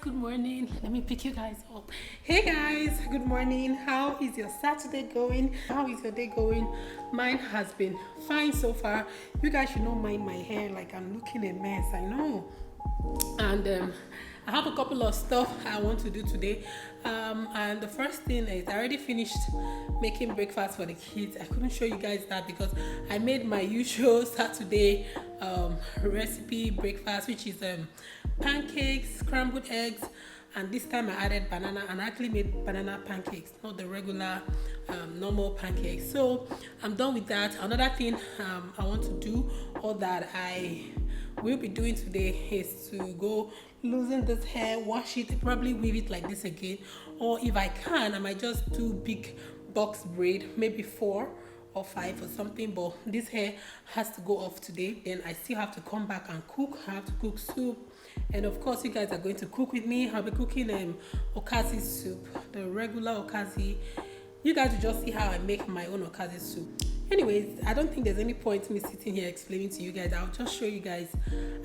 Good morning. Let me pick you guys up. Hey guys, good morning. How is your Saturday going? How is your day going? Mine has been fine so far. You guys should not mind my hair, like I'm looking a mess, I know. And I have a couple of stuff I want to do today. And the first thing is I already finished making breakfast for the kids. I couldn't show you guys that because I made my usual Saturday recipe breakfast, which is pancakes, scrambled eggs, and this time I added banana, and I actually made banana pancakes, not the regular normal pancakes. So I'm done with that. Another thing I want to do, or that I will be doing today, is to go loosen this hair, wash it, probably weave it like this again, or if I can, I might just do big box braid, maybe 4 or 5 or something. But this hair has to go off today. Then I still have to come back and cook. I have to cook soup, and of course you guys are going to cook with me. I'll be cooking Ukazi soup, the regular Ukazi. You guys will just see how I make my own Ukazi soup. Anyways, I don't think there's any point me sitting here explaining to you guys. I'll just show you guys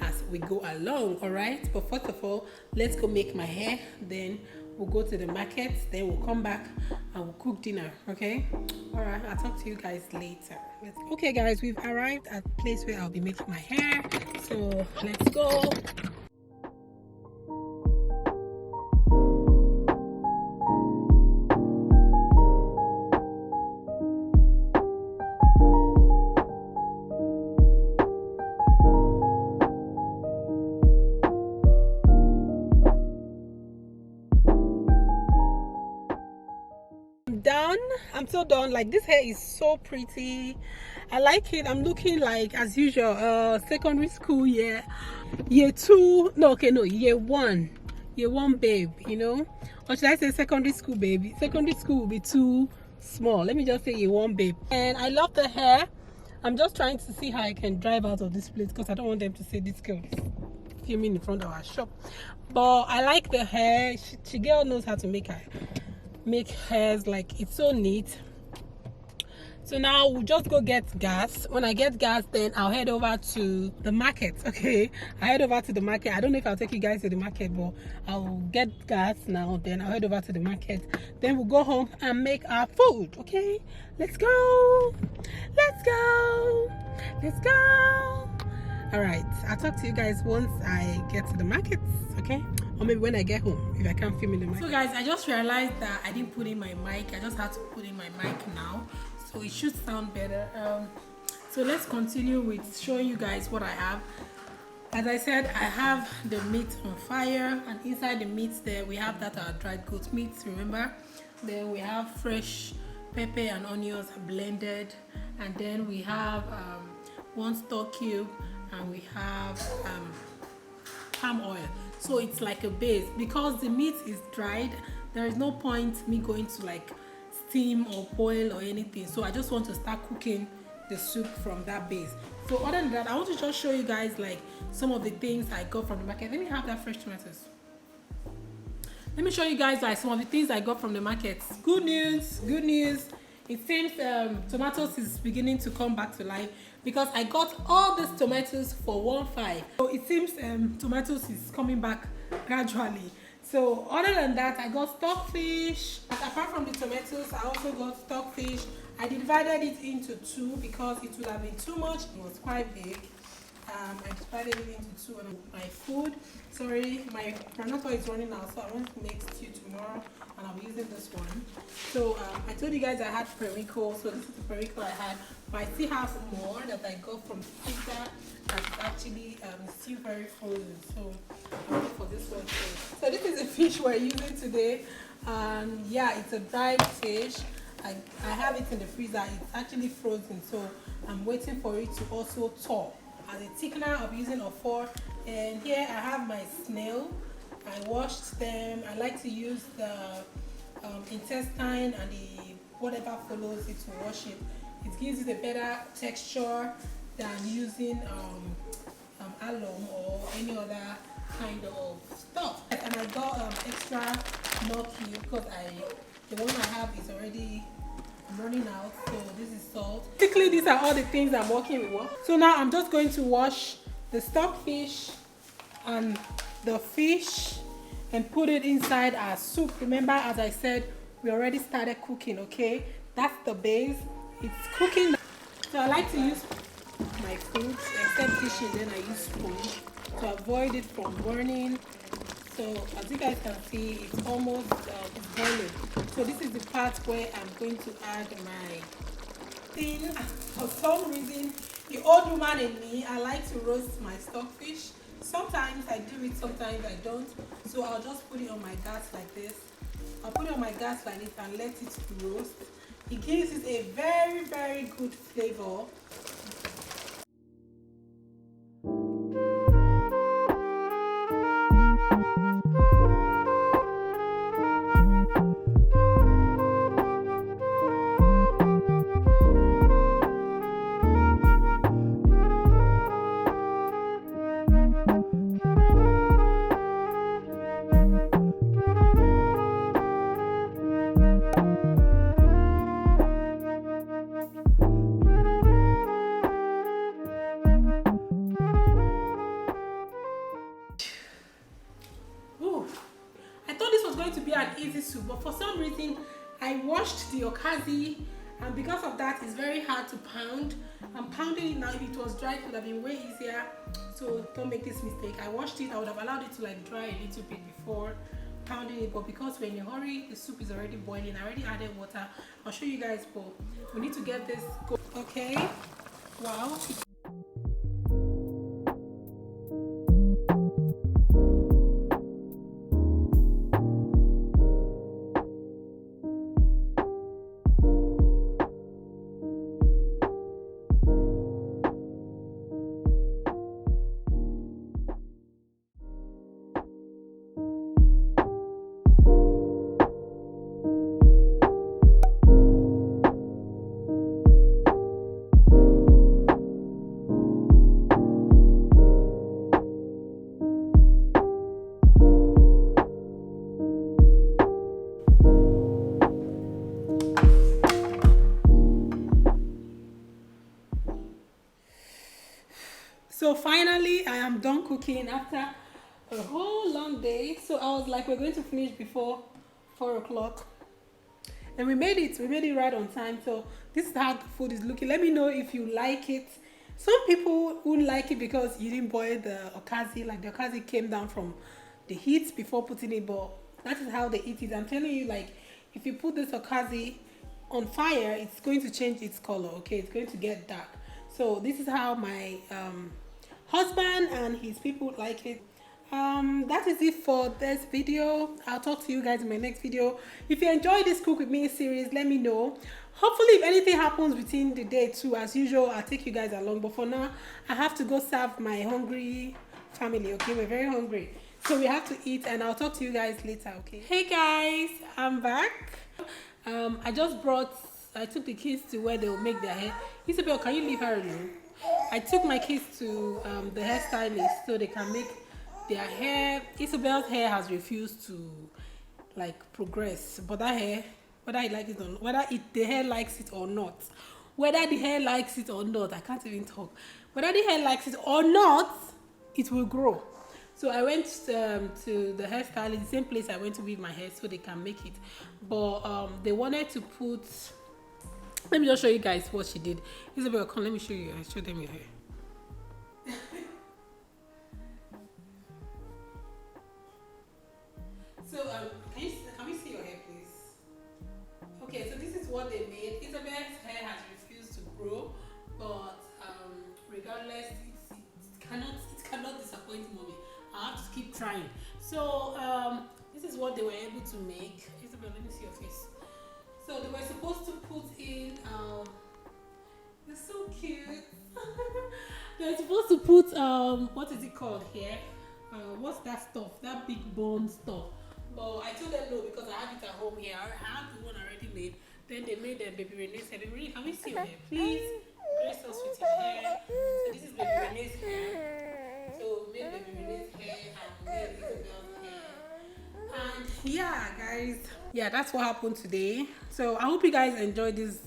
as we go along, all right? But first of all, let's go make my hair, then we'll go to the market, then we'll come back and we'll cook dinner, okay? All right, I'll talk to you guys later. Okay guys, we've arrived at the place where I'll be making my hair, so let's go. Done. I'm so done. Like, this hair is so pretty. I like it. I'm looking like, as usual, secondary school year 2, no, okay, no, year 1 babe, you know, or should I say secondary school baby? Secondary school will be too small. Let me just say year 1 babe. And I love the hair. I'm just trying to see how I can drive out of this place because I don't want them to say this girl is filming in front of our shop. But I like the hair. She girl knows how to make hairs, like, it's so neat. So now we'll just go get gas. When I get gas, then I'll head over to the market. Okay, I head over to the market. I don't know if I'll take you guys to the market, but I'll get gas now, then I'll head over to the market, then we'll go home and make our food. Okay, let's go, let's go, let's go. All right, I'll talk to you guys once I get to the market, okay? Or maybe when I get home, if I can't film in the mic. So guys, I just realized that I didn't put in my mic. I just had to put in my mic now, so it should sound better. So let's continue with showing you guys what I have. As I said, I have the meat on fire, and inside the meat there we have that our dried goat meat, remember? Then we have fresh pepper and onions blended, and then we have 1 stock cube, and we have palm oil. So it's like a base. Because the meat is dried, there is no point me going to like steam or boil or anything. So I just want to start cooking the soup from that base. So other than that, I want to just show you guys like some of the things I got from the market. Let me have that fresh tomatoes. Let me show you guys like some of the things I got from the market. Good news, good news. It seems tomatoes is beginning to come back to life because I got all these tomatoes for 1.5. So it seems tomatoes is coming back gradually. So other than that, I got stockfish. Apart from the tomatoes, I also got stockfish. I divided it into 2 because it would have been too much. It was quite big. I divided it into 2 and my food. Sorry, my granola is running out, so I want to make stew tomorrow, and I'll be using this one. So I told you guys I had perico, so this is the perico I had, but I still have more that I got from pizza that's actually still very frozen. So I'll wait for this one too. So this is the fish we're using today. And yeah, it's a dried fish. I have it in the freezer. It's actually frozen, so I'm waiting for it to also thaw. As a thickener, I'll be using a fork. And here I have my snail. I washed them. I like to use the intestine and the whatever follows it to wash it. It gives it a better texture than using alum or any other kind of stuff. And I got extra milky because the one I have is already running out. So this is salt. Basically, these are all the things I'm working with. So now I'm just going to wash the stockfish and the fish and put it inside our soup. Remember, as I said, we already started cooking. Okay, that's the base. It's cooking. So I like to use my food, except dishes, then I use spoon to avoid it from burning. So as you guys can see, it's almost it's boiling. So this is the part where I'm going to add my thing. For some reason, the old woman in me, I like to roast my stockfish. Sometimes I do it, sometimes I don't. So I'll just put it on my gas like this. I'll put it on my gas like this and let it roast. It gives it a very, very good flavor. To be an easy soup, but for some reason I washed the Ukazi, and because of that it's very hard to pound. I'm pounding it now. If it was dry, it would have been way easier, so don't make this mistake. I washed it. I would have allowed it to like dry a little bit before pounding it, but because we're in a hurry, the soup is already boiling. I already added water. I'll show you guys, but we need to get this go. Okay, wow. So finally, I am done cooking after a whole long day. So I was like, we're going to finish before 4 o'clock. And we made it. We made it right on time. So this is how the food is looking. Let me know if you like it. Some people wouldn't like it because you didn't boil the Ukazi. Like the Ukazi came down from the heat before putting it. But that is how they eat it. I'm telling you, like, if you put this Ukazi on fire, it's going to change its color. Okay, it's going to get dark. So this is how my husband and his people like it. That is it for this video. I'll talk to you guys in my next video. If you enjoyed this cook with me series, let me know. Hopefully if anything happens within the day too, as usual, I'll take you guys along. But for now, I have to go serve my hungry family. Okay, we're very hungry, so we have to eat, and I'll talk to you guys later. Okay, hey guys, I'm back. I took the kids to where they will make their hair. Isabel, can you leave her alone? I took my kids to the hairstylist so they can make their hair. Isabel's hair has refused to like progress, but that hair, whether it likes it or not, the hair likes it or not, whether the hair likes it or not, I can't even talk. Whether the hair likes it or not, it will grow. So I went to the hairstylist, the same place I went to weave my hair, so they can make it. But they wanted to put. Let me just show you guys what she did. Isabel, come, let me show you. I show them your hair. So, can we see your hair, please? Okay, so this is what they made. Isabel's hair has refused to grow, but regardless, it's trying. So this is what they were able to make. Isabel, let me see your face. So they were supposed to put in they're so cute. They're supposed to put what is it called here? What's that stuff? That big bone stuff. But I told them no because I have it at home here. I have the one already made. Then they made them baby Renee's hair. Baby Renee, can we see your hair? Please grace us with your hair. So this is baby Renee's hair. So we made baby Renee's hair and made Isabel's hair. And yeah, guys. Yeah, that's what happened today. So I hope you guys enjoyed this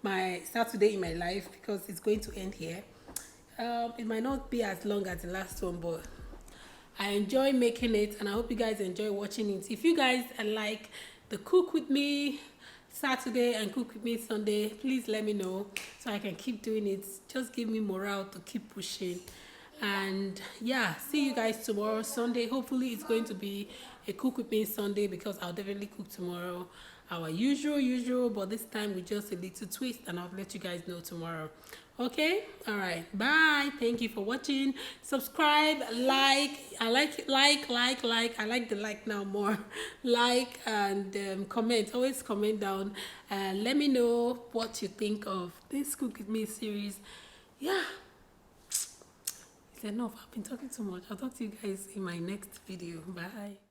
my Saturday in my life because it's going to end here. It might not be as long as the last one, but I enjoy making it and I hope you guys enjoy watching it. If you guys like the cook with me Saturday and cook with me Sunday, please let me know so I can keep doing it. Just give me morale to keep pushing. And yeah, see you guys tomorrow Sunday. Hopefully it's going to be a cook with me Sunday because I'll definitely cook tomorrow our usual, but this time with just a little twist, and I'll let you guys know tomorrow. Okay, all right, bye. Thank you for watching. Subscribe, like. I like it, like. I like the like now more. Like and comment. Always comment down and let me know what you think of this cook with me series. Yeah, it's enough. I've been talking too much. I'll talk to you guys in my next video. Bye.